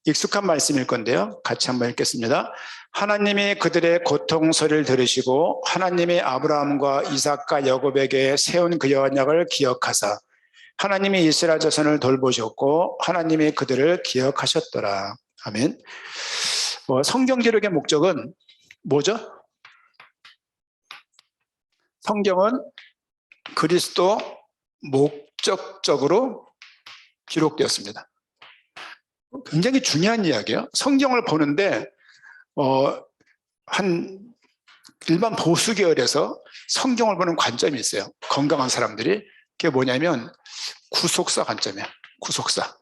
익숙한 말씀일 건데요. 같이 한번 읽겠습니다. 하나님이 그들의 고통 소리를 들으시고 하나님이 아브라함과 이삭과 야곱에게 세운 그 언약을 기억하사 하나님이 이스라엘 자손을 돌보셨고 하나님이 그들을 기억하셨더라. 아멘. 성경 기록의 목적은 뭐죠? 성경은 그리스도 목적적으로 기록되었습니다. 굉장히 중요한 이야기예요. 성경을 보는데 한 일반 보수 계열에서 성경을 보는 관점이 있어요. 건강한 사람들이. 그게 뭐냐면 구속사 관점이에요. 구속사.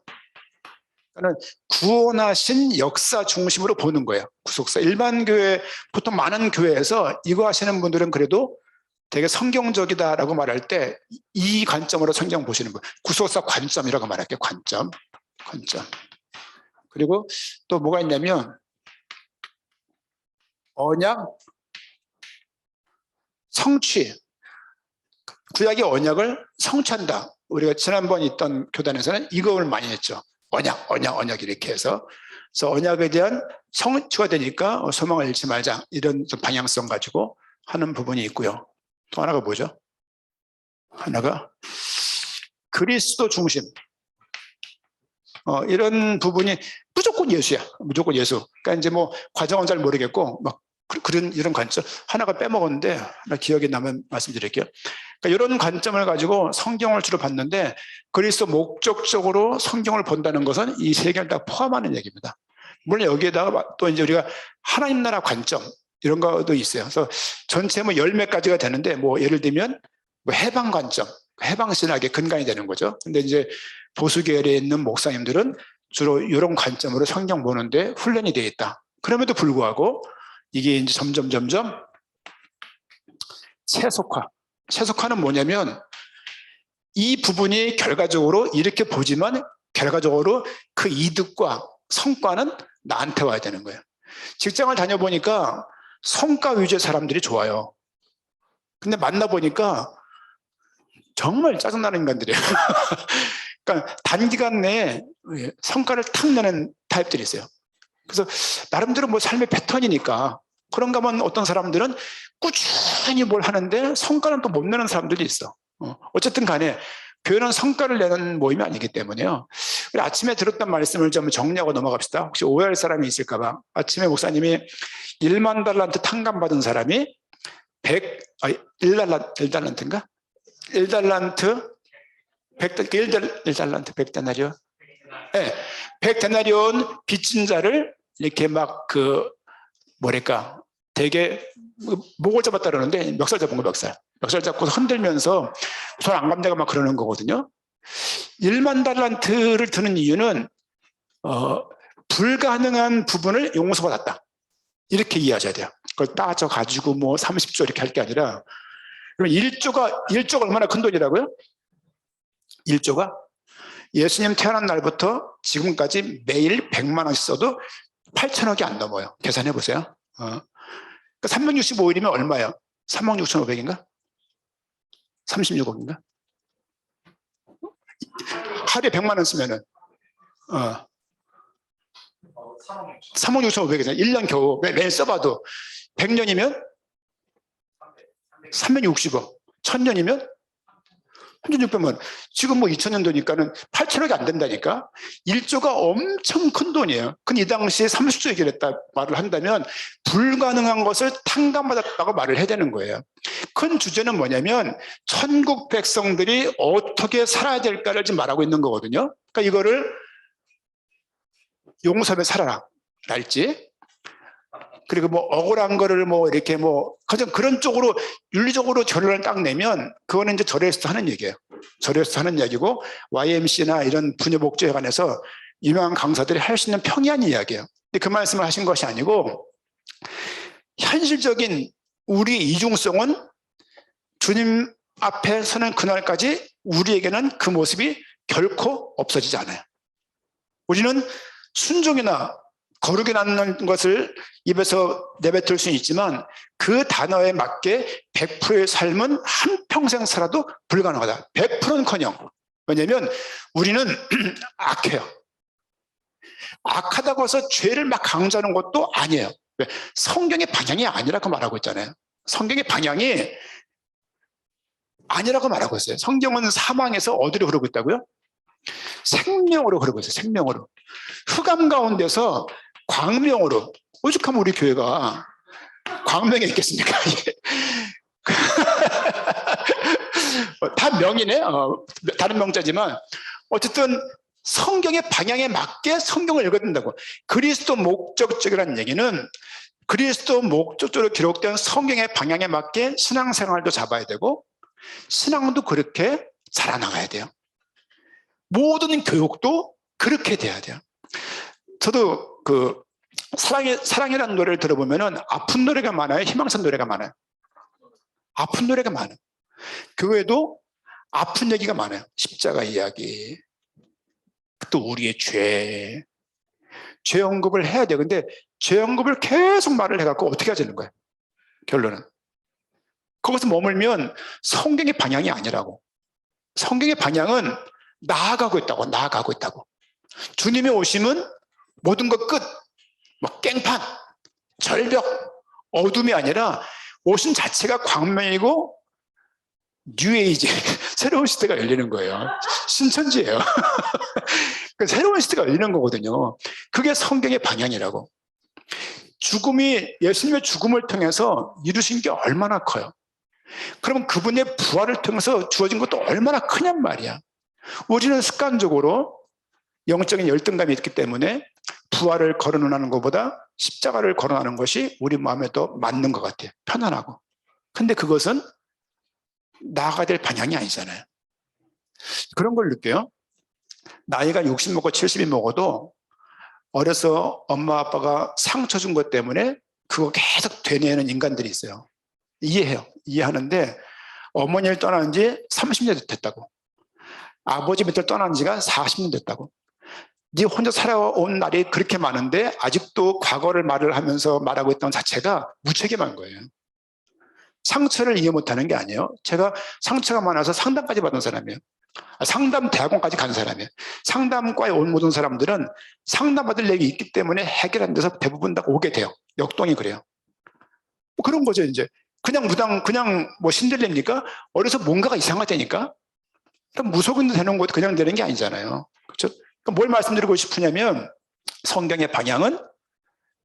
그러니까 구원하신 역사 중심으로 보는 거예요. 구속사. 일반 교회, 보통 많은 교회에서 이거 하시는 분들은 그래도 되게 성경적이다라고 말할 때 이 관점으로 성경 보시는 거예요. 구속사 관점이라고 말할게요. 관점. 그리고 또 뭐가 있냐면 언약, 성취. 구약의 언약을 성취한다. 우리가 지난번 있던 교단에서는 이걸 많이 했죠. 언약 이렇게 해서. 그래서 언약에 대한 성취가 되니까 소망을 잃지 말자. 이런 좀 방향성 가지고 하는 부분이 있고요. 또 하나가 뭐죠? 하나가 그리스도 중심. 이런 부분이 무조건 예수야. 무조건 예수. 그러니까 이제 뭐 과정은 잘 모르겠고 막 이런 관점 하나가 빼먹었는데 하나 기억에 남은 말씀드릴게요. 그러니까 이런 관점을 가지고 성경을 주로 봤는데 그리스도 목적적으로 성경을 본다는 것은 이 세 개를 다 포함하는 얘기입니다. 물론 여기에다가 또 이제 우리가 하나님 나라 관점 이런 것도 있어요. 그래서 전체 뭐 10몇 가지가 되는데 뭐 예를 들면 뭐 해방 관점, 해방 신학의 근간이 되는 거죠. 근데 이제 보수 계열에 있는 목사님들은 주로 이런 관점으로 성경 보는데 훈련이 되어 있다. 그럼에도 불구하고 이게 이제 점점 세속화는 뭐냐면 이 부분이 결과적으로 이렇게 보지만 결과적으로 그 이득과 성과는 나한테 와야 되는 거예요. 직장을 다녀보니까 성과 위주의 사람들이 좋아요. 근데 만나보니까 정말 짜증나는 인간들이에요. 그러니까 단기간 내에 성과를 탁 내는 타입들이 있어요. 그래서 나름대로 뭐 삶의 패턴이니까 그런가 하면 어떤 사람들은 꾸준히 뭘 하는데 성과는 또 못 내는 사람들도 있어. 어쨌든 간에 교회는 성과를 내는 모임이 아니기 때문에요. 아침에 들었던 말씀을 좀 정리하고 넘어갑시다. 혹시 오해할 사람이 있을까 봐. 아침에 목사님이 1만 달란트 탕감받은 사람이 1달란트인가? 1달란트 100데나리온? 네, 100데나리온 빚진 자를 이렇게 막 되게 목을 잡았다 그러는데 멱살 잡은 거 멱살 잡고 흔들면서 손 안 감다가 막 그러는 거거든요. 1만 달란트를 드는 이유는 불가능한 부분을 용서받았다. 이렇게 이해하셔야 돼요. 그걸 따져가지고 뭐 30조 이렇게 할 게 아니라 그럼 1조가 얼마나 큰 돈이라고요? 1조가? 예수님 태어난 날부터 지금까지 매일 100만 원씩 써도 8천억이 안 넘어요. 계산해 보세요. 그러니까 365일이면 얼마예요? 3억 6,500인가? 36억인가? 하루에 100만 원 쓰면은 3억 6,500이잖아요. 1년 겨우 매일 써봐도 100년이면 360억, 1000년이면 3,600만. 지금 뭐 2000년도니까는 8천억이 안 된다니까. 1조가 엄청 큰 돈이에요. 근데 이 당시에 30조 얘기를 했다 말을 한다면 불가능한 것을 탕감받았다고 말을 해야 되는 거예요. 큰 주제는 뭐냐면 천국 백성들이 어떻게 살아야 될까를 지금 말하고 있는 거거든요. 그러니까 이거를 용서하며 살아라 랄지, 그리고 뭐 억울한 거를 뭐 이렇게 뭐 그런 쪽으로 윤리적으로 결론을 딱 내면 그거는 이제 절에서 하는 얘기예요. 절에서 하는 얘기고 YMC나 이런 부녀복지에 관해서 유명한 강사들이 할 수 있는 평이한 이야기예요. 근데 그 말씀을 하신 것이 아니고 현실적인 우리 이중성은 주님 앞에 서는 그날까지 우리에게는 그 모습이 결코 없어지지 않아요. 우리는 순종이나 거룩에 낳는 것을 입에서 내뱉을 수는 있지만 그 단어에 맞게 100%의 삶은 한평생 살아도 불가능하다. 100%는커녕. 왜냐하면 우리는 악해요. 악하다고 해서 죄를 막 강조하는 것도 아니에요. 왜? 성경의 방향이 아니라고 말하고 있잖아요. 성경의 방향이 아니라고 말하고 있어요. 성경은 사망에서 어디로 흐르고 있다고요? 생명으로 흐르고 있어요. 생명으로. 흑암 가운데서 광명으로. 오죽하면 우리 교회가 광명에 있겠습니까? 다 명이네. 다른 명자지만 어쨌든 성경의 방향에 맞게 성경을 읽어야 된다고. 그리스도 목적적이라는 얘기는 그리스도 목적적으로 기록된 성경의 방향에 맞게 신앙생활도 잡아야 되고 신앙도 그렇게 자라나가야 돼요. 모든 교육도 그렇게 돼야 돼요. 저도 그 사랑이라는 노래를 들어보면은 아픈 노래가 많아요, 희망찬 노래가 많아요? 아픈 노래가 많아요. 교회도 아픈 얘기가 많아요. 십자가 이야기, 또 우리의 죄 언급을 해야 돼요. 근데 죄 언급을 계속 말을 해갖고 어떻게 하자는 거예요? 결론은 거기서 머물면 성경의 방향이 아니라고. 성경의 방향은 나아가고 있다고. 주님의 오심은 모든 것 끝, 뭐 깽판, 절벽, 어둠이 아니라 오심 자체가 광명이고 뉴에이지, 새로운 시대가 열리는 거예요. 신천지예요. 새로운 시대가 열리는 거거든요. 그게 성경의 방향이라고. 예수님의 죽음을 통해서 이루신 게 얼마나 커요. 그러면 그분의 부활을 통해서 주어진 것도 얼마나 크냔 말이야. 우리는 습관적으로 영적인 열등감이 있기 때문에 부활을 거론하는 것보다 십자가를 거론하는 것이 우리 마음에 더 맞는 것 같아요. 편안하고. 근데 그것은 나아가야 될 방향이 아니잖아요. 그런 걸 느껴요. 나이가 60 먹고 70이 먹어도 어려서 엄마 아빠가 상처 준 것 때문에 그거 계속 되뇌는 인간들이 있어요. 이해해요. 이해하는데 어머니를 떠난 지 30년 됐다고. 아버지 밑을 떠난 지가 40년 됐다고. 네 혼자 살아온 날이 그렇게 많은데 아직도 과거를 말을 하면서 말하고 있던 자체가 무책임한 거예요. 상처를 이해 못하는 게 아니에요. 제가 상처가 많아서 상담까지 받은 사람이에요. 상담 대학원까지 간 사람이에요. 상담과에 온 모든 사람들은 상담받을 얘기 있기 때문에 해결 안 돼서 대부분 다 오게 돼요. 역동이 그래요. 그런 거죠. 이제 그냥 뭐 신들립니까? 어려서 뭔가가 이상하다니까. 무속인도 되는 것도 그냥 되는 게 아니잖아요. 그렇죠? 그러니까 뭘 말씀드리고 싶으냐면 성경의 방향은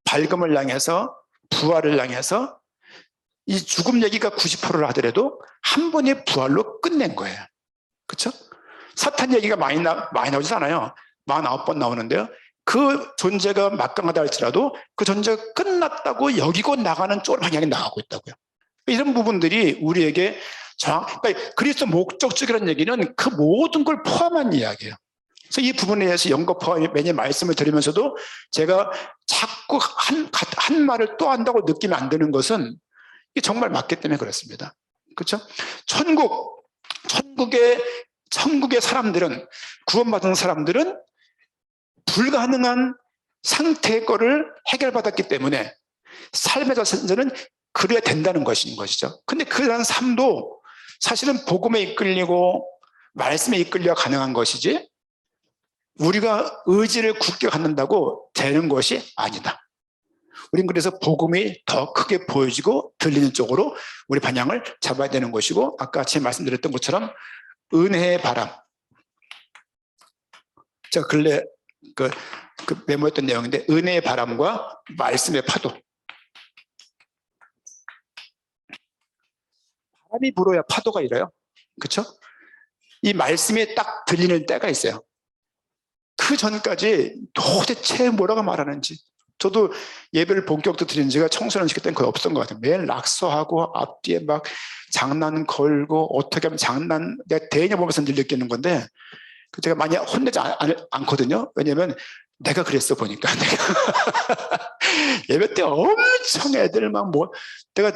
밝음을 향해서 부활을 향해서 이 죽음 얘기가 90%를 하더라도 한 번의 부활로 끝낸 거예요. 그렇죠? 사탄 얘기가 많이 나오지 않아요. 49번 나오는데요. 그 존재가 막강하다 할지라도 그 존재가 끝났다고 여기고 나가는 쪽으로 방향이 나가고 있다고요. 이런 부분들이 우리에게 그러니까 그리스도 목적적이라는 얘기는 그 모든 걸 포함한 이야기예요. 그래서 이 부분에 대해서 연거푸와 매년 말씀을 드리면서도 제가 자꾸 한 말을 또 한다고 느끼면 안 되는 것은 이게 정말 맞기 때문에 그렇습니다. 그렇죠? 천국의 사람들은, 구원받은 사람들은 불가능한 상태의 거를 해결받았기 때문에 삶의 자세는 그래야 된다는 것인 것이죠. 근데 그런 삶도 사실은 복음에 이끌리고 말씀에 이끌려 가능한 것이지 우리가 의지를 굳게 갖는다고 되는 것이 아니다. 우린 그래서 복음이 더 크게 보여지고 들리는 쪽으로 우리 방향을 잡아야 되는 것이고, 아까 제가 말씀드렸던 것처럼 은혜의 바람, 제가 근래 그 메모했던 내용인데, 은혜의 바람과 말씀의 파도. 바람이 불어야 파도가 일어요. 그렇죠? 이 말씀이 딱 들리는 때가 있어요. 그 전까지 도대체 뭐라고 말하는지. 저도 예배를 본격적으로 드린 지가 청소년 시기 때는 거의 없었던 것 같아요. 매일 낙서하고 앞뒤에 막 장난 걸고 어떻게 하면 내가 대인을 보면서 늘 느끼는 건데, 제가 많이 혼내지 않거든요. 왜냐면 내가 그랬어 보니까. 예배 때 엄청 애들 막 내가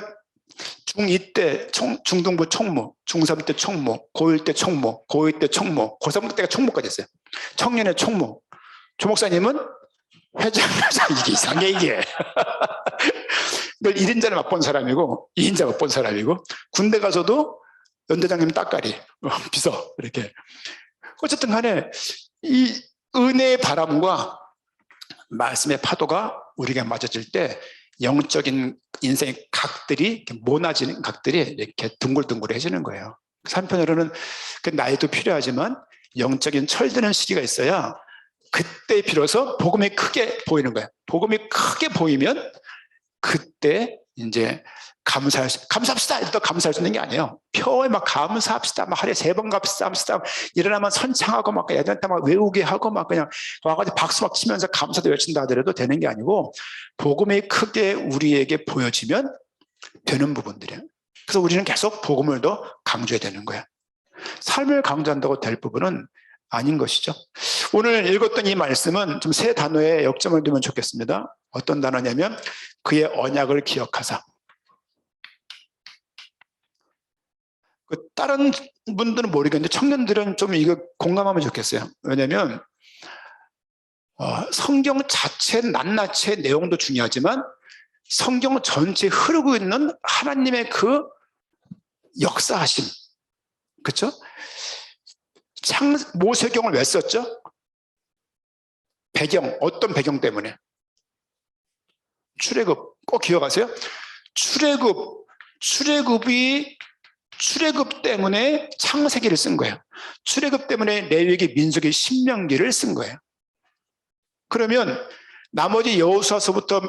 중2 때 중등부 총무, 중3 때 총무, 고1 때 총무, 고2 때 총무, 고3 때가 총무까지 했어요. 청년의 총무. 조 목사님은 회장, 이게 이상해, 이게. 늘 1인자를 맛본 사람이고, 2인자 맛본 사람이고, 군대 가서도 연대장님 따까리, 비서, 이렇게. 어쨌든 간에, 이 은혜의 바람과 말씀의 파도가 우리가 맞아질 때 영적인 인생의 각들이 모나지는 각들이 이렇게 둥글둥글해지는 거예요. 한편으로는 그 나이도 필요하지만 영적인 철드는 시기가 있어야 그때 비로소 복음이 크게 보이는 거예요. 복음이 크게 보이면 그때 이제 감사합시다 이래도 감사할 수 있는 게 아니에요. 표에 막 감사합시다 막 하루에 3번 감사합시다 일어나면 선창하고 막 애들한테 막 외우게 하고 막 그냥 와가지고 박수 막 치면서 감사도 외친다 하더라도 되는 게 아니고 복음이 크게 우리에게 보여지면 되는 부분들이에요. 그래서 우리는 계속 복음을 더 강조해야 되는 거예요. 삶을 강조한다고 될 부분은 아닌 것이죠. 오늘 읽었던 이 말씀은 좀 3 단어에 역점을 두면 좋겠습니다. 어떤 단어냐면 그의 언약을 기억하사. 다른 분들은 모르겠는데 청년들은 좀 이거 공감하면 좋겠어요. 왜냐하면 성경 자체 낱낱의 내용도 중요하지만 성경 전체에 흐르고 있는 하나님의 그 역사하심, 그렇죠? 모세경을 왜 썼죠? 배경, 어떤 배경 때문에? 출애굽, 꼭 기억하세요. 출애굽 때문에 창세기를 쓴 거예요. 출애굽 때문에 레위기, 민수기, 신명기를 쓴 거예요. 그러면 나머지 여호수아서부터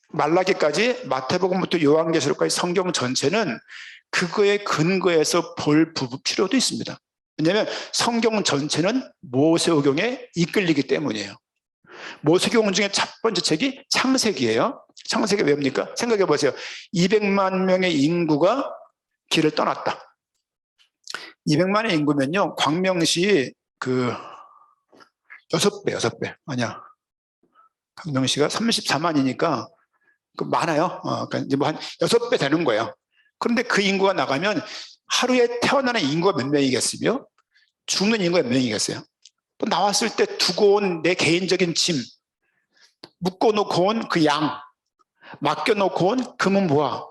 말라기까지 마태복음부터 요한계시록까지 성경 전체는 그거에 근거해서 볼 필요도 있습니다. 왜냐하면 성경 전체는 모세오경에 이끌리기 때문이에요. 모세오경 중에 첫 번째 책이 창세기예요. 창세기 왜 뭡니까? 생각해 보세요. 200만 명의 인구가 길을 떠났다. 200만의 인구면요, 광명시 그 6배 아니야. 광명시가 34만이니까 많아요. 그러니까 이제 뭐 한 6배 되는 거예요. 그런데 그 인구가 나가면 하루에 태어나는 인구가 몇 명이겠으며 죽는 인구가 몇 명이겠어요? 또 나왔을 때 두고 온 내 개인적인 짐, 묶어놓고 온 그 양, 맡겨놓고 온 금은보화,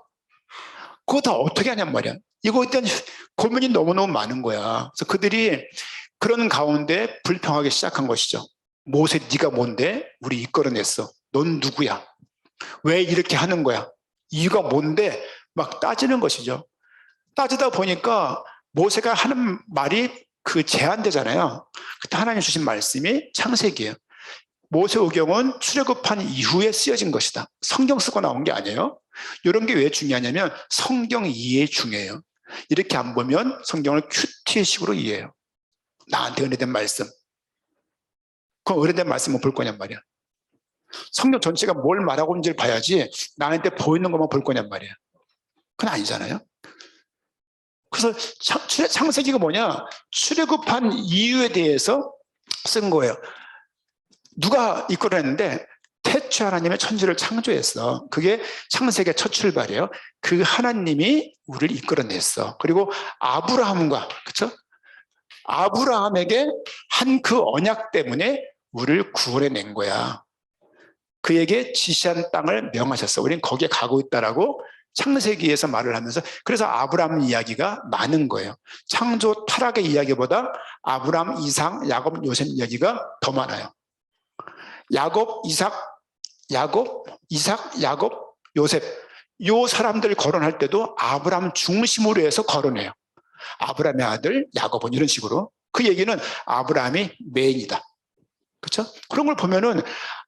그거 다 어떻게 하냔 말이야. 이거에 대한 고민이 너무너무 많은 거야. 그래서 그들이 그런 가운데 불평하기 시작한 것이죠. 모세, 네가 뭔데 우리 이끌어냈어? 넌 누구야? 왜 이렇게 하는 거야? 이유가 뭔데? 막 따지는 것이죠. 따지다 보니까 모세가 하는 말이 그 제한되잖아요. 그때 하나님 주신 말씀이 창세기예요. 모세오경은 출애굽한 이후에 쓰여진 것이다. 성경 쓰고 나온 게 아니에요. 이런 게 왜 중요하냐면 성경 이해 중요해요. 이렇게 안 보면 성경을 큐티식으로 이해해요. 나한테 은혜된 말씀. 그럼 은혜된 말씀은 볼 거냔 말이야. 성경 전체가 뭘 말하고 있는지를 봐야지 나한테 보이는 것만 볼 거냔 말이야. 그건 아니잖아요. 그래서 창세기가 뭐냐? 출애굽한 이유에 대해서 쓴 거예요. 누가 이끌어냈는데 태초 하나님의 천지를 창조했어. 그게 창세기의 첫 출발이에요. 그 하나님이 우리를 이끌어냈어. 그리고 아브라함과, 그렇죠? 아브라함에게 한 그 언약 때문에 우리를 구원해낸 거야. 그에게 지시한 땅을 명하셨어. 우리는 거기에 가고 있다라고 창세기에서 말을 하면서, 그래서 아브라함 이야기가 많은 거예요. 창조 타락의 이야기보다 아브라함, 이삭, 야곱, 요셉 이야기가 더 많아요. 야곱, 야곱, 요셉, 요 사람들 거론할 때도 아브라함 중심으로 해서 거론해요. 아브라함의 아들 야곱은 이런 식으로. 그 얘기는 아브라함이 메인이다. 그렇죠? 그런 걸 보면은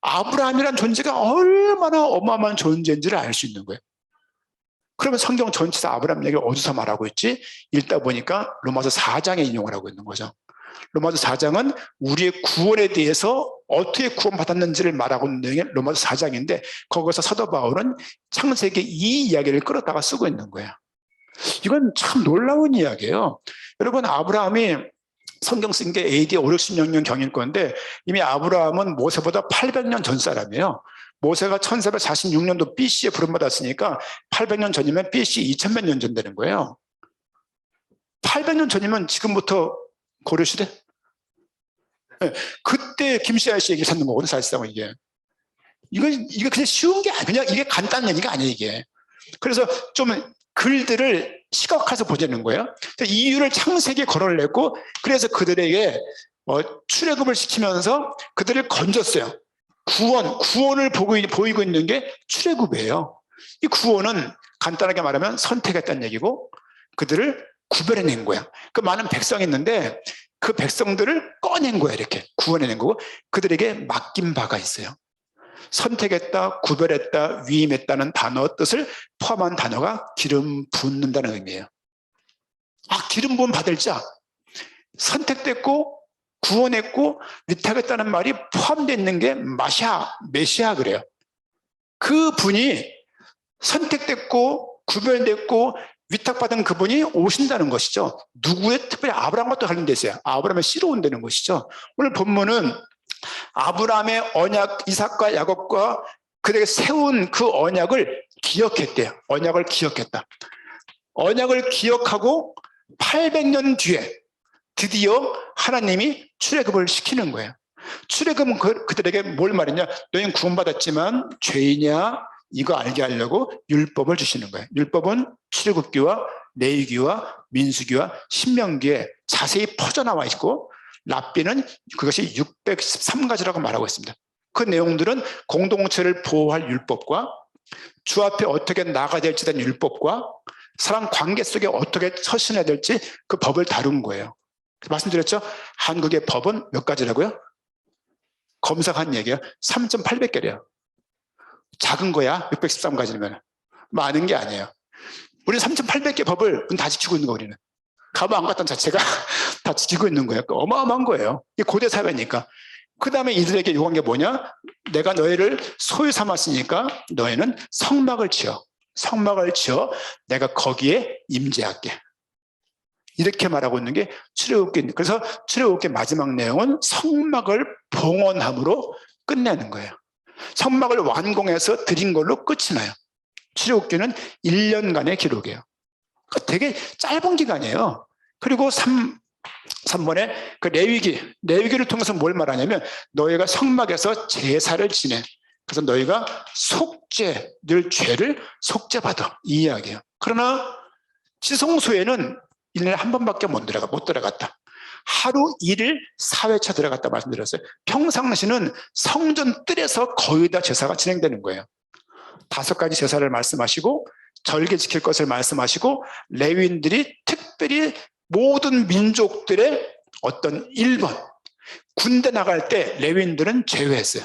아브라함이란 존재가 얼마나 어마어마한 존재인지를 알 수 있는 거예요. 그러면 성경 전체에서 아브라함 얘기를 어디서 말하고 있지? 읽다 보니까 로마서 4장에 인용을 하고 있는 거죠. 로마서 4장은 우리의 구원에 대해서 어떻게 구원받았는지를 말하고 있는 내용이 로마서 4장인데 거기서 사도 바울은 창세기 이 이야기를 끌었다가 쓰고 있는 거예요. 이건 참 놀라운 이야기예요. 여러분, 아브라함이 성경 쓴 게 AD 560년 경일 건데 이미 아브라함은 모세보다 800년 전 사람이에요. 모세가 1446년도 BC에 부름받았으니까 800년 전이면 BC 2000몇 년 전 되는 거예요. 800년 전이면 지금부터 고려시대? 네, 그때 김씨아 씨 얘기 찾는 거거든, 사실상은 이게. 이게 그냥 쉬운 게 아니야. 이게 간단한 얘기가 아니에요, 이게. 그래서 좀 글들을 시각화해서 보자는 거예요. 이유를 창세기에 거론을 냈고, 그래서 그들에게 출애굽을 시키면서 그들을 건졌어요. 구원을 보이고 있는 게 출애굽이에요. 이 구원은 간단하게 말하면 선택했다는 얘기고 그들을 구별해낸 거야. 그 많은 백성이 있는데 그 백성들을 꺼낸 거야. 이렇게 구원해낸 거고 그들에게 맡긴 바가 있어요. 선택했다, 구별했다, 위임했다는 단어 뜻을 포함한 단어가 기름 붓는다는 의미예요. 기름 부음 받을 자, 선택됐고 구원했고 위탁했다는 말이 포함되어 있는 게 메시아 그래요. 그 분이 선택됐고 구별됐고 위탁받은 그분이 오신다는 것이죠. 누구의 특별히 아브라함과 관련돼 있어요. 아브라함의 씨로 온다는 것이죠. 오늘 본문은 아브라함의 언약 이삭과 야곱과 그들에게 세운 그 언약을 기억했대요. 언약을 기억했다. 언약을 기억하고 800년 뒤에 드디어 하나님이 출애굽을 시키는 거예요. 출애굽은 그들에게 뭘 말했냐? 너희는 구원받았지만 죄이냐? 이거 알게 하려고 율법을 주시는 거예요. 율법은 출애굽기와 레위기와 민수기와 신명기에 자세히 퍼져나와 있고 랍비는 그것이 613가지라고 말하고 있습니다. 그 내용들은 공동체를 보호할 율법과 주 앞에 어떻게 나가야 될지 대한 율법과 사람 관계 속에 어떻게 서신해야 될지 그 법을 다룬 거예요. 말씀드렸죠? 한국의 법은 몇 가지라고요? 검색한 얘기예요. 3,800개래요. 작은 거야 613가지면 많은 게 아니에요. 우리는 3,800개 법을 다 지키고 있는 거. 우리는 가만 안 갔던 자체가 다 지키고 있는 거예요. 어마어마한 거예요. 이게 고대 사회니까. 그 다음에 이들에게 요구한 게 뭐냐? 내가 너희를 소유 삼았으니까 너희는 성막을 지어 내가 거기에 임재할게. 이렇게 말하고 있는 게 출애굽기. 그래서 출애굽기 마지막 내용은 성막을 봉헌함으로 끝내는 거예요. 성막을 완공해서 드린 걸로 끝이 나요. 출애굽기는 1년간의 기록이에요. 되게 짧은 기간이에요. 그리고 3번에 그 레위기를 통해서 뭘 말하냐면 너희가 성막에서 제사를 지내. 그래서 너희가 늘 죄를 속죄받아. 이 이야기예요. 그러나 지성소에는 1년에 한 번밖에 못 들어갔다. 하루 1일 4회차 들어갔다 말씀드렸어요. 평상시는 성전 뜰에서 거의 다 제사가 진행되는 거예요. 5가지 제사를 말씀하시고 절개 지킬 것을 말씀하시고 레위인들이 특별히 모든 민족들의 어떤 1번 군대 나갈 때 레위인들은 제외했어요.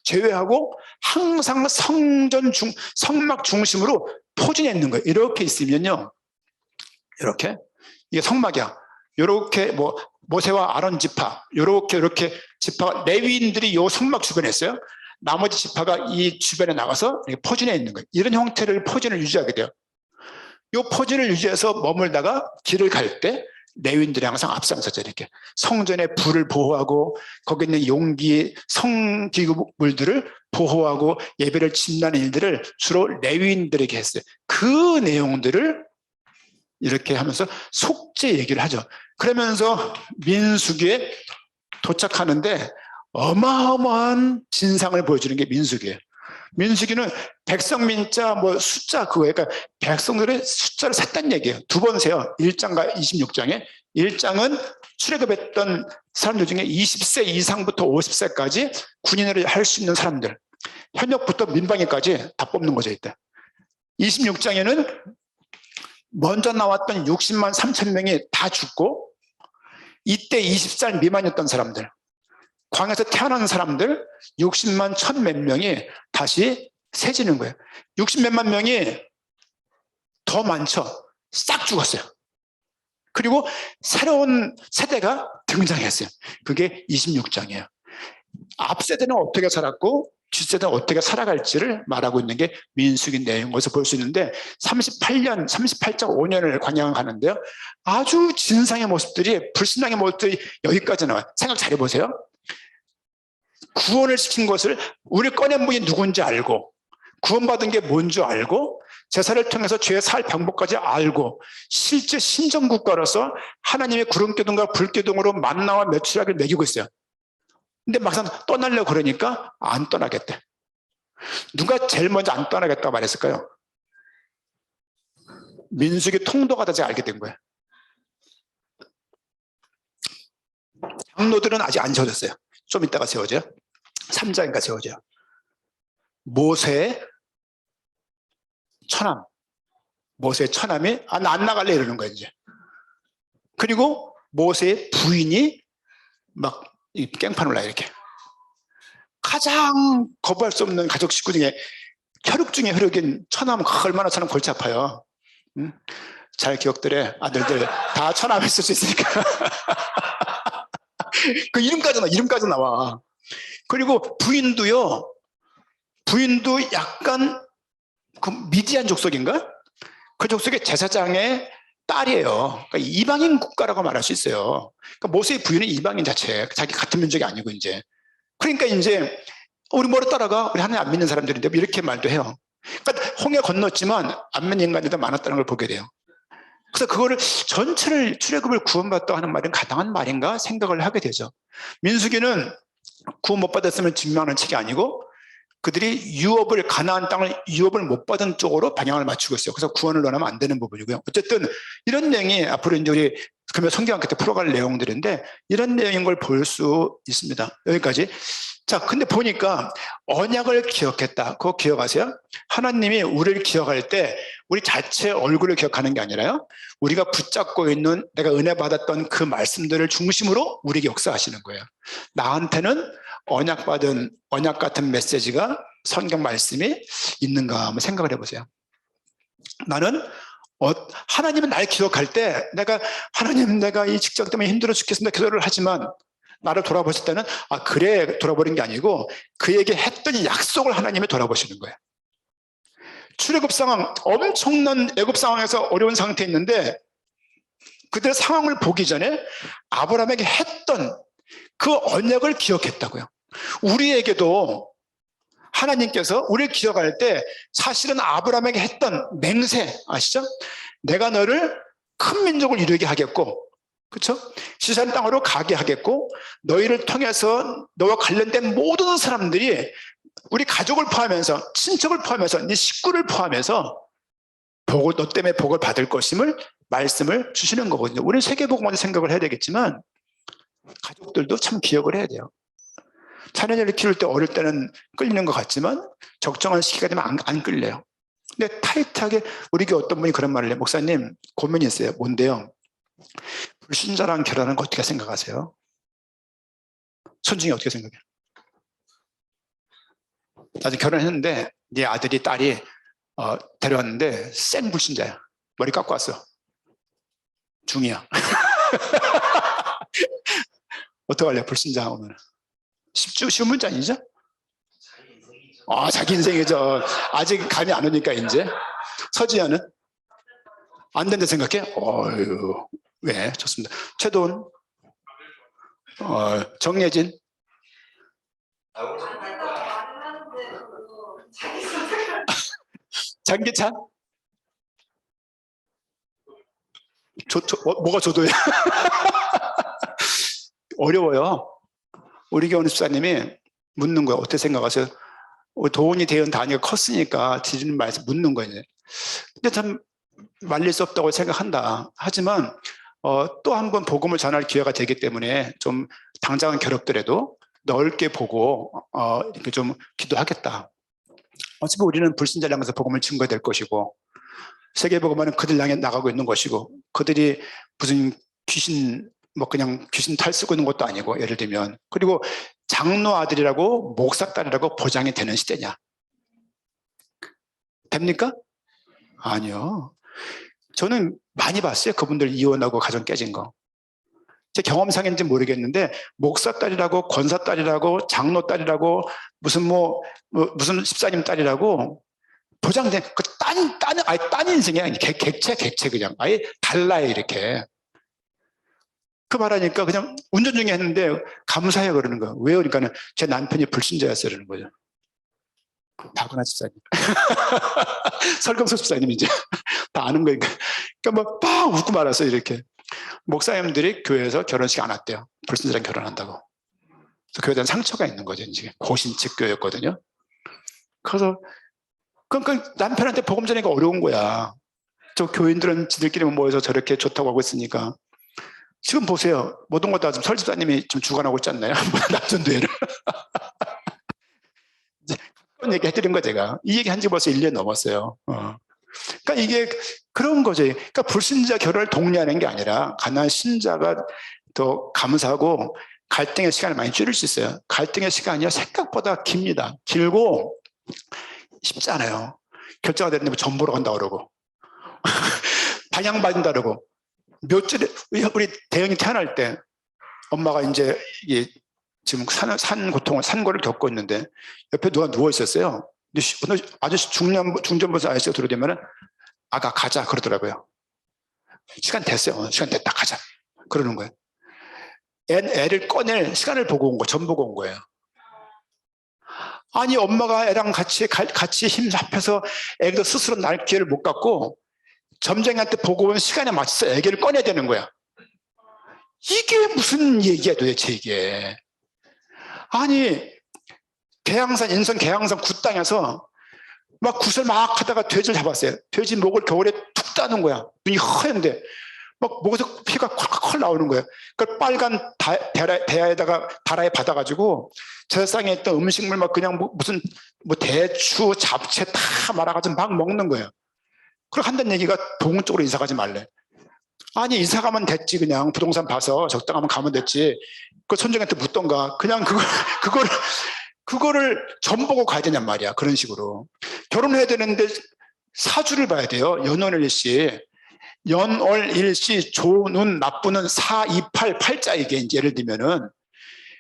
제외하고 항상 성막 중심으로 포진해 있는 거예요. 이렇게 있으면요, 이렇게 이게 성막이야. 이렇게 모세와 아론 지파, 이렇게 지파가 레위인들이 이 성막 주변에 있어요. 나머지 지파가 이 주변에 나가서 포진해 있는 거예요. 이런 형태를 포진을 유지하게 돼요. 이 포진을 유지해서 머물다가 길을 갈 때 레위인들이 항상 앞장서죠. 이렇게 성전의 불을 보호하고 거기 있는 용기 성기구물들을 보호하고 예배를 침나는 일들을 주로 레위인들에게 했어요. 그 내용들을 이렇게 하면서 속죄 얘기를 하죠. 그러면서 민수기에 도착하는데 어마어마한 진상을 보여주는 게 민수기예요. 민수기는 백성민자 숫자 그거예요. 그러니까 백성들의 숫자를 셌다는 얘기예요. 2번 세요. 1장과 26장에 1장은 출애굽했던 사람들 중에 20세 이상부터 50세까지 군인을 할 수 있는 사람들, 현역부터 민방위까지 다 뽑는 거죠. 이때 26장에는 먼저 나왔던 60만 3천 명이 다 죽고 이때 20살 미만이었던 사람들, 광야에서 태어난 사람들 60만 1천 몇 명이 다시 세지는 거예요. 60 몇만 명이 더 많죠. 싹 죽었어요. 그리고 새로운 세대가 등장했어요. 그게 26장이에요. 앞 세대는 어떻게 살았고 뒷세대는 어떻게 살아갈지를 말하고 있는 게 민수기 내용에서 볼 수 있는데 38장 5년을 관양하는데요. 아주 진상의 모습들이, 불신앙의 모습들이 여기까지 나와요. 생각 잘 해보세요. 구원을 시킨 것을 우리 꺼낸 분이 누군지 알고 구원받은 게 뭔지 알고 제사를 통해서 죄의 살 방법까지 알고 실제 신정국가로서 하나님의 구름기둥과 불기둥으로 만나와 메추라기를 먹이고 있어요. 근데 막상 떠나려고 그러니까 안 떠나겠대. 누가 제일 먼저 안 떠나겠다고 말했을까요? 민수기 통도가 다 제가 알게 된 거예요. 장로들은 아직 안 세워졌어요. 좀 이따가 세워져요. 삼자인가 세워져요. 모세의 처남. 모세의 처남이 나 안 나갈래 이러는 거예요, 이제. 그리고 모세의 부인이 막 이 깽판을 놔 이렇게. 가장 거부할 수 없는 가족 식구 중에 혈육 중에 혈육인 처남은 얼마나 처남 골치 아파요. 응? 잘 기억들해. 아들들 다 처남 했을 수 있으니까. 그 이름까지 나와. 그리고 부인도 약간 그 미디안 족속인가? 그 족속의 제사장의 딸이에요. 그러니까 이방인 국가라고 말할 수 있어요. 그러니까 모세의 부인은 이방인 자체, 자기 같은 민족이 아니고 이제. 그러니까 이제 우리 뭐로 따라가? 우리 하나님 안 믿는 사람들인데 이렇게 말도 해요. 그러니까 홍해 건넜지만 안 믿는 인간들도 많았다는 걸 보게 돼요. 그래서 그거를 전체를 출애굽을 구원받다 하는 말은 가당한 말인가 생각을 하게 되죠. 민수기는 구원 못 받았으면 증명하는 책이 아니고 그들이 가나안 땅을 유업을 못 받은 쪽으로 방향을 맞추고 있어요. 그래서 구원을 논하면 안 되는 부분이고요. 어쨌든 이런 내용이 앞으로 이제 우리 그러면 성경학교 때 풀어갈 내용들인데 이런 내용인 걸 볼 수 있습니다. 여기까지. 자, 근데 보니까 언약을 기억했다. 그거 기억하세요? 하나님이 우리를 기억할 때 우리 자체 얼굴을 기억하는 게 아니라요. 우리가 붙잡고 있는 내가 은혜 받았던 그 말씀들을 중심으로 우리에게 역사하시는 거예요. 나한테는 언약 같은 메시지가 성경 말씀이 있는가 한번 생각을 해보세요. 나는 하나님은 날 기억할 때 하나님 내가 이 직장 때문에 힘들어 죽겠습니다 기도를 하지만 나를 돌아보실 때는 그래 돌아보는 게 아니고 그에게 했던 이 약속을 하나님이 돌아보시는 거예요. 출애굽 상황, 엄청난 애굽 상황에서 어려운 상태에 있는데 그들의 상황을 보기 전에 아브라함에게 했던 그 언약을 기억했다고요. 우리에게도 하나님께서 우리를 기억할 때 사실은 아브라함에게 했던 맹세 아시죠? 내가 너를 큰 민족을 이루게 하겠고 그렇죠? 지산 땅으로 가게 하겠고 너희를 통해서 너와 관련된 모든 사람들이 우리 가족을 포함해서 친척을 포함해서 네 식구를 포함해서 너 때문에 복을 받을 것임을 말씀을 주시는 거거든요. 우리는 세계복음을 생각을 해야 되겠지만 가족들도 참 기억을 해야 돼요. 자녀를 키울 때 어릴 때는 끌리는 것 같지만 적정한 시기가 되면 안 끌려요. 근데 타이트하게 우리에게 어떤 분이 그런 말을 해요. 목사님 고민이 있어요. 뭔데요? 불신자랑 결혼하는 거 어떻게 생각하세요? 손중이 어떻게 생각해요? 나도 결혼했는데 네 아들이 딸이 데려왔는데 센 불신자야. 머리 깎고 왔어. 중이야. 어떡할래 불신자 오면. 쉬운 문제 아니죠? 자기 인생이죠. 아직 감이 안 오니까 이제. 서지현은? 안 된다 생각해? 어휴, 왜? 좋습니다. 최도훈? 정예진? 장기찬? 뭐가 조도야? 어려워요. 우리 교원 집사님이 묻는 거예요. 어떻게 생각하세요? 도훈이 대연 단위가 컸으니까 지주님 말씀 묻는 거예요. 근데 참 말릴 수 없다고 생각한다. 하지만 또 한 번 복음을 전할 기회가 되기 때문에 좀 당장은 괴롭더라도 넓게 보고 이렇게 좀 기도하겠다. 어차피 우리는 불신자를 향해서 복음을 증거해야 될 것이고 세계복음화는 그들 향해 나가고 있는 것이고 그들이 무슨 그냥 귀신 탈 쓰고 있는 것도 아니고 예를 들면 그리고 장로 아들이라고 목사 딸이라고 보장이 되는 시대냐? 됩니까? 아니요. 저는 많이 봤어요. 그분들 이혼하고 가정 깨진 거. 제 경험상인지 모르겠는데 목사 딸이라고 권사 딸이라고 장로 딸이라고 무슨 집사님 딸이라고 보장된 딴 인생이야. 객체 그냥 아예 달라요 이렇게. 그 말하니까 그냥 운전 중에 했는데 감사해요 그러는 거예요. 왜요? 그러니까 제 남편이 불신자였어요 그러는 거죠. 박은하 집사님. 설경석 집사님 이제 다 아는 거니까. 그러니까 막 웃고 말았어요 이렇게. 목사님들이 교회에서 결혼식 안 왔대요. 불신자랑 결혼한다고. 그래서 교회에 대한 상처가 있는 거죠. 이제 고신측 교회였거든요. 그래서 그러니까 남편한테 복음 전하기가 어려운 거야. 저 교인들은 지들끼리 모여서 저렇게 좋다고 하고 있으니까. 지금 보세요. 모든 것 다 지금 설 집사님이 좀 주관하고 있지 않나요? 남전도회를. 얘기 해드린 거 제가. 이 얘기 한 지 벌써 1년 넘었어요. 그러니까 이게 그런 거죠. 그러니까 불신자 결혼을 독려하는 게 아니라 가난한 신자가 더 감사하고 갈등의 시간을 많이 줄일 수 있어요. 갈등의 시간이 생각보다 깁니다. 길고 쉽지 않아요. 결정가 되는데 뭐 전 보러 간다 그러고 방향 받는다 그러고 며칠에 우리 대영이 태어날 때 엄마가 이제 이게 지금 산고를 겪고 있는데 옆에 누가 누워 있었어요. 근데 아저씨 중전부서 아저씨가 들어오면 아가 가자 그러더라고요. 시간 됐어요. 시간 됐다 가자 그러는 거예요. 애를 꺼낼 시간을 보고 온 거, 전 보고 온 거예요. 아니 엄마가 애랑 같이 힘 합해서 애도 스스로 날 기회를 못 갖고 점쟁이한테 보고 온 시간에 맞춰서 애기를 꺼내야 되는 거야. 이게 무슨 얘기야 도대체 이게. 아니 계양산 인천 계양산 굿땅에서 막 굿을 막 하다가 돼지를 잡았어요. 돼지 목을 겨울에 툭 따는 거야. 눈이 허연데 막 목에서 피가 콜콜 나오는 거예요. 그걸 빨간 대야에다가 다라에 받아가지고 제사상에 있던 음식물 막 그냥 무슨 대추 잡채 다 말아가지고 막 먹는 거예요. 그리고 한다는 얘기가 동은 쪽으로 이사 가지 말래. 아니 이사 가면 됐지. 그냥 부동산 봐서 적당하면 가면 됐지. 그 선정한테 묻던가 그냥 그거를 전 보고 가야 되냔 말이야. 그런 식으로 결혼해야 되는데 사주를 봐야 돼요. 연월 일시 연월 일시 조는 나쁘는 4, 2, 8 팔자 이게 이제 예를 들면은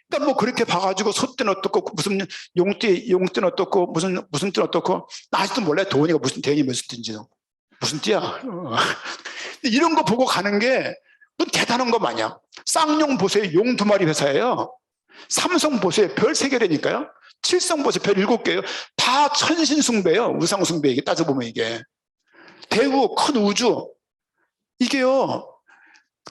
그러니까 뭐 그렇게 봐가지고 소띠는 어떻고 무슨 용띠는 어떻고 무슨 띠는 어떻고 나 아직도 몰라요. 도원이가 무슨 대원이 무슨 띠인지도 무슨 띠야. 이런 거 보고 가는 게 뭐 대단한 거 마냥. 쌍용 보세요. 용 2마리 회사예요. 삼성 보세요. 별 3개라니까요. 칠성 보세요. 별 7개예요. 다 천신숭배예요. 우상숭배 이게 따져보면 이게. 대우 큰 우주 이게요.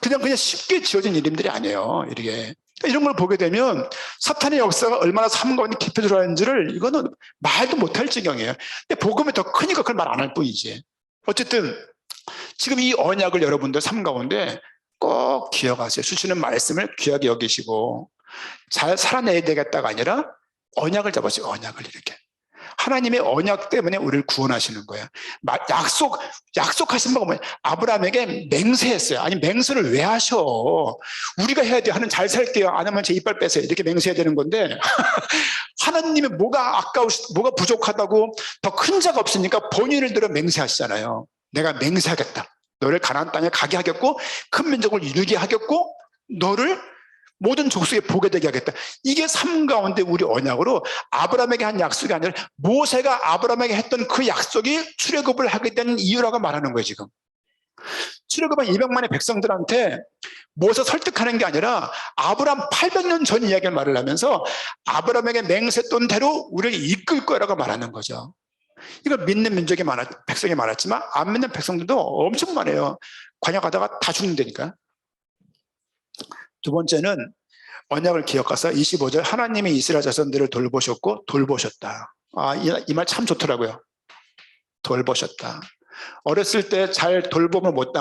그냥 쉽게 지어진 이름들이 아니에요. 이렇게. 이런 걸 보게 되면 사탄의 역사가 얼마나 삶 가운데 깊이 들어가는지를 이거는 말도 못할 지경이에요. 근데 복음이 더 크니까 그걸 말 안 할 뿐이지. 어쨌든 지금 이 언약을 여러분들 삶 가운데 꼭 기억하세요. 주시는 말씀을 귀하게 여기시고 잘 살아내야 되겠다가 아니라 언약을 잡으세요. 언약을 이렇게. 하나님의 언약 때문에 우리를 구원하시는 거예요. 약속하신 바가 뭐예요? 아브라함에게 맹세했어요. 아니 맹세를 왜 하셔? 우리가 해야 돼. 하나님 잘 살게요. 안 하면 제 이빨 빼세요. 이렇게 맹세해야 되는 건데 하나님의 뭐가 뭐가 부족하다고 더 큰 자가 없으니까 본인을 들어 맹세하시잖아요. 내가 맹세하겠다. 너를 가나안 땅에 가게 하겠고 큰 민족을 이루게 하겠고 너를 모든 족속에 보게 되게 하겠다. 이게 삶 가운데 우리 언약으로 아브라함에게 한 약속이 아니라 모세가 아브라함에게 했던 그 약속이 출애굽을 하게 된 이유라고 말하는 거예요. 지금 출애굽한 200만의 백성들한테 모세 설득하는 게 아니라 아브라함 800년 전 이야기를 말을 하면서 아브라함에게 맹세했던 대로 우리를 이끌 거라고 말하는 거죠. 이걸 믿는 민족이 백성이 많았지만 안 믿는 백성들도 엄청 많아요. 관역하다가 다 죽는다니까. 두 번째는 언약을 기억해서 25절 하나님이 이스라엘 자손들을 돌보셨고 돌보셨다. 이 말 참 좋더라고요. 돌보셨다. 어렸을 때 잘 돌봄을 못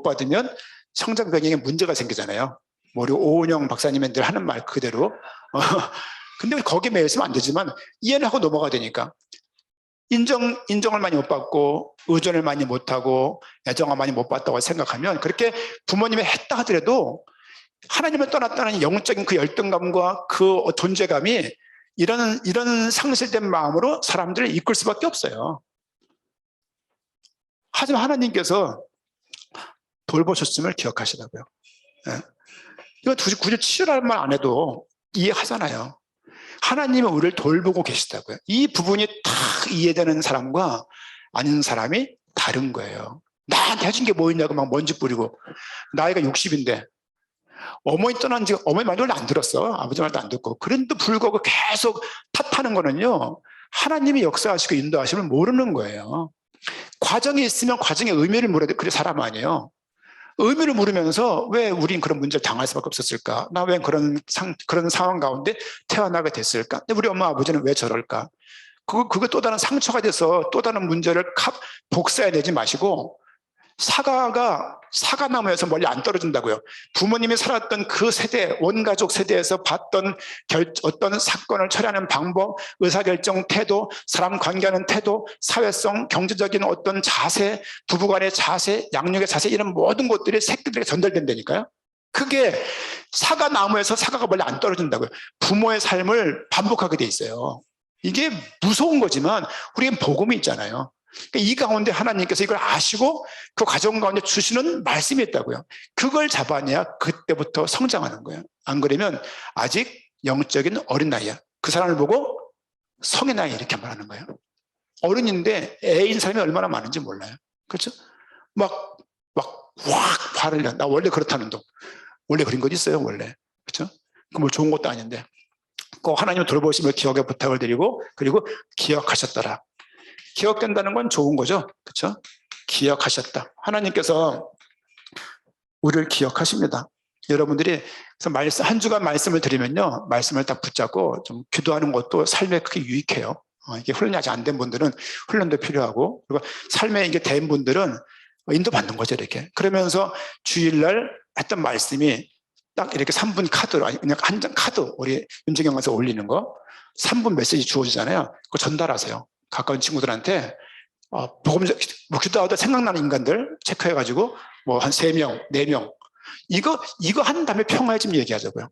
받으면 성장 변경에 문제가 생기잖아요. 우리 오은영 박사님이 늘 하는 말 그대로. 근데 거기에 매여 있으면 안 되지만 이해는 하고 넘어가야 되니까. 인정을 많이 못 받고 의존을 많이 못하고 애정을 많이 못 받다고 생각하면 그렇게 부모님이 했다 하더라도 하나님을 떠났다는 영적인 그 열등감과 그 존재감이 이런 상실된 마음으로 사람들을 이끌 수밖에 없어요. 하지만 하나님께서 돌보셨음을 기억하시라고요. 네. 이거 굳이 치유라는 말 안 해도 이해하잖아요. 하나님은 우리를 돌보고 계시다고요. 이 부분이 딱 이해되는 사람과 아닌 사람이 다른 거예요. 나한테 해준 게 뭐 있냐고 막 먼지 뿌리고 나이가 60인데 어머니 떠난 지 어머니 말도 안 들었어. 아버지 말도 안 듣고 그런데도 불구하고 계속 탓하는 거는요. 하나님이 역사하시고 인도하심을 모르는 거예요. 과정이 있으면 과정의 의미를 물어야 돼. 그래 사람 아니에요. 의미를 물으면서 왜 우린 그런 문제를 당할 수밖에 없었을까? 나 왜 그런 상황 가운데 태어나게 됐을까? 근데 우리 엄마 아버지는 왜 저럴까? 그거 또 다른 상처가 돼서 또 다른 문제를 복사해내지 마시고 사과가 사과나무에서 멀리 안 떨어진다고요. 부모님이 살았던 그 세대, 원가족 세대에서 봤던 어떤 사건을 처리하는 방법, 의사결정 태도, 사람 관계하는 태도, 사회성, 경제적인 어떤 자세, 부부간의 자세, 양육의 자세, 이런 모든 것들이 새끼들에게 전달된다니까요. 그게 사과나무에서 사과가 멀리 안 떨어진다고요. 부모의 삶을 반복하게 돼 있어요. 이게 무서운 거지만 우리는 복음이 있잖아요. 그러니까 이 가운데 하나님께서 이걸 아시고 그 과정 가운데 주시는 말씀이 있다고요. 그걸 잡아내야 그때부터 성장하는 거예요. 안 그러면 아직 영적인 어린 나이야. 그 사람을 보고 성의 나이 이렇게 말하는 거예요. 어른인데 애인 사람이 얼마나 많은지 몰라요. 그렇죠? 확 화를 내. 나 원래 그렇다는 둥. 원래 그런 것 있어요, 원래. 그렇죠? 그 뭐 좋은 것도 아닌데. 꼭 하나님을 돌보시며 기억에 부탁을 드리고, 그리고 기억하셨더라. 기억된다는 건 좋은 거죠. 그렇죠? 기억하셨다. 하나님께서 우리를 기억하십니다. 여러분들이 그래서 한 주간 말씀을 드리면요, 말씀을 딱 붙잡고 좀 기도하는 것도 삶에 크게 유익해요. 이게 훈련이 아직 안 된 분들은 훈련도 필요하고, 그리고 삶에 이게 된 분들은 인도받는 거죠, 이렇게. 그러면서 주일날 했던 말씀이 딱 이렇게 3분 카드로, 아니 그냥 한 장 카드, 우리 윤정영에서 올리는 거 3분 메시지 주어지잖아요. 그거 전달하세요. 가까운 친구들한테. 복음 기도하다 생각나는 인간들 체크해가지고 뭐 한 3명, 4명 이거 한 다음에 평화의 집 얘기하자고요.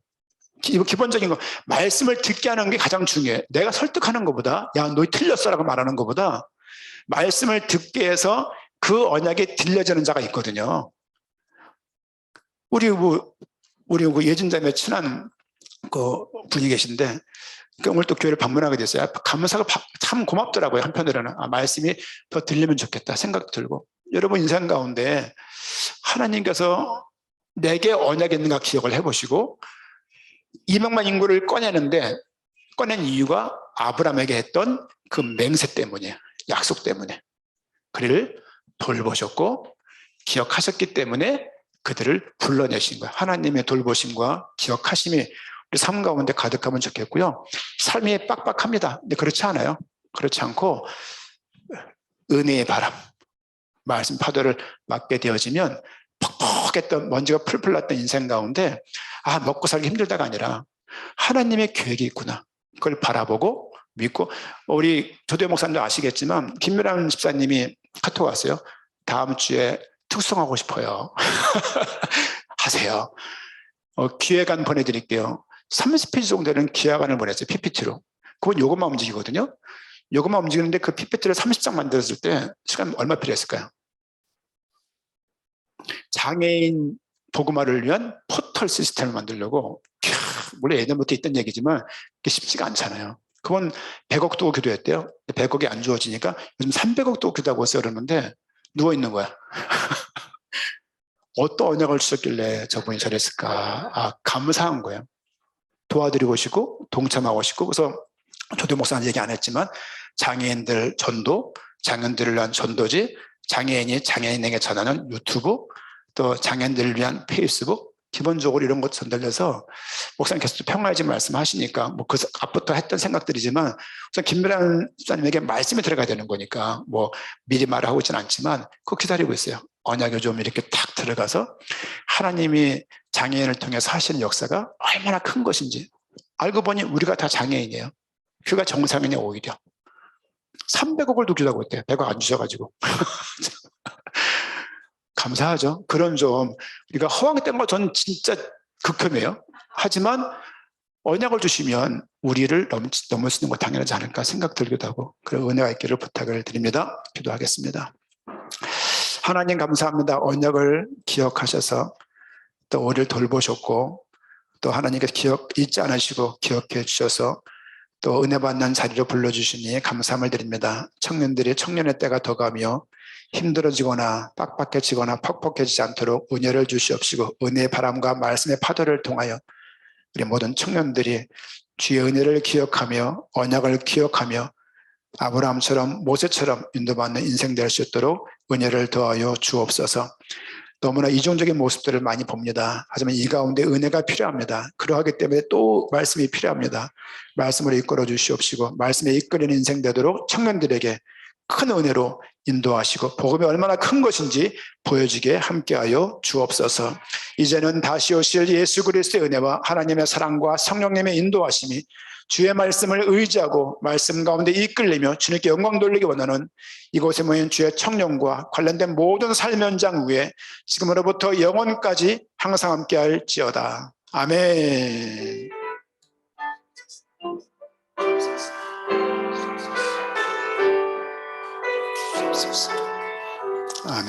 이거 기본적인 거. 말씀을 듣게 하는 게 가장 중요해. 내가 설득하는 것보다, 야, 너 틀렸어라고 말하는 것보다 말씀을 듣게 해서 그 언약에 들려지는 자가 있거든요. 우리 그 예진자매 친한 그 분이 계신데, 오늘 또 교회를 방문하게 됐어요. 감사가 참 고맙더라고요. 한편으로는 말씀이 더 들리면 좋겠다 생각도 들고. 여러분 인생 가운데 하나님께서 내게 언약이 있는가 기억을 해보시고, 200만 인구를 꺼낸 이유가 아브라함에게 했던 그 맹세 때문이에요. 약속 때문에. 그를 돌보셨고 기억하셨기 때문에 그들을 불러내신 거예요. 하나님의 돌보심과 기억하심이 우리 삶 가운데 가득하면 좋겠고요. 삶이 빡빡합니다. 근데 그렇지 않아요. 그렇지 않고 은혜의 바람, 말씀 파도를 맞게 되어지면 퍽퍽했던 먼지가 풀풀 났던 인생 가운데 먹고 살기 힘들다가 아니라 하나님의 계획이 있구나. 그걸 바라보고 믿고. 우리 조대 목사님도 아시겠지만 김미란 집사님이 카톡 왔어요. 다음 주에 특송하고 싶어요. 하세요. 기획안 보내드릴게요. 30페이지 정도는 기획안을 보냈어요. PPT로. 그건 요것만 움직이거든요. 요것만 움직이는데 그 PPT를 30장 만들었을 때 시간 얼마 필요했을까요? 장애인 복음화를 위한 포털 시스템을 만들려고, 물론 예전부터 있던 얘기지만 그게 쉽지가 않잖아요. 그건 100억 도 기도했대요. 100억이 안 주어지니까 요즘 300억 도 기도하고 있어요. 그러는데 누워있는 거야. 어떤 언약을 주셨길래 저분이 저랬을까. 감사한 거예요. 도와드리고 싶고 동참하고 싶고. 그래서 조대 목사는 얘기 안 했지만 장애인들 전도, 장애인들을 위한 전도지, 장애인이 장애인에게 전하는 유튜브, 또 장애인들을 위한 페이스북, 기본적으로 이런 것 전달해서 목사님께서도 평화의 집 말씀하시니까 뭐 그 앞부터 했던 생각들이지만 우선 김미란 집사님에게 말씀이 들어가야 되는 거니까 뭐 미리 말하고 있지는 않지만 그거 기다리고 있어요. 언약에 좀 이렇게 탁 들어가서 하나님이 장애인을 통해서 하시는 역사가 얼마나 큰 것인지. 알고 보니 우리가 다 장애인이에요. 그가 정상인이 오히려 300억을 두기라고 했대요. 100억 안 주셔가지고. 감사하죠. 그런 좀 우리가 허황된 거 전 진짜 극혐해요. 하지만 언약을 주시면 우리를 넘을 수 있는 거 당연하지 않을까 생각 들기도 하고, 그런 은혜가 있기를 부탁을 드립니다. 기도하겠습니다. 하나님 감사합니다. 언약을 기억하셔서 또 우리를 돌보셨고, 또 하나님께서 잊지 않으시고 기억해 주셔서 또 은혜 받는 자리로 불러주시니 감사함을 드립니다. 청년들이 청년의 때가 더 가며 힘들어지거나 빡빡해지거나 퍽퍽해지지 않도록 은혜를 주시옵시고, 은혜의 바람과 말씀의 파도를 통하여 우리 모든 청년들이 주의 은혜를 기억하며 언약을 기억하며 아브라함처럼 모세처럼 인도받는 인생 될 수 있도록 은혜를 더하여 주옵소서. 너무나 이중적인 모습들을 많이 봅니다. 하지만 이 가운데 은혜가 필요합니다. 그러하기 때문에 또 말씀이 필요합니다. 말씀으로 이끌어 주시옵시고, 말씀에 이끌리는 인생 되도록 청년들에게 큰 은혜로 인도하시고 복음이 얼마나 큰 것인지 보여주게 함께하여 주옵소서. 이제는 다시 오실 예수 그리스도의 은혜와 하나님의 사랑과 성령님의 인도하심이 주의 말씀을 의지하고 말씀 가운데 이끌리며 주님께 영광 돌리기 원하는 이곳에 모인 주의 청년과 관련된 모든 삶의 현장 위에 지금으로부터 영원까지 항상 함께할지어다. 아멘. Jesus.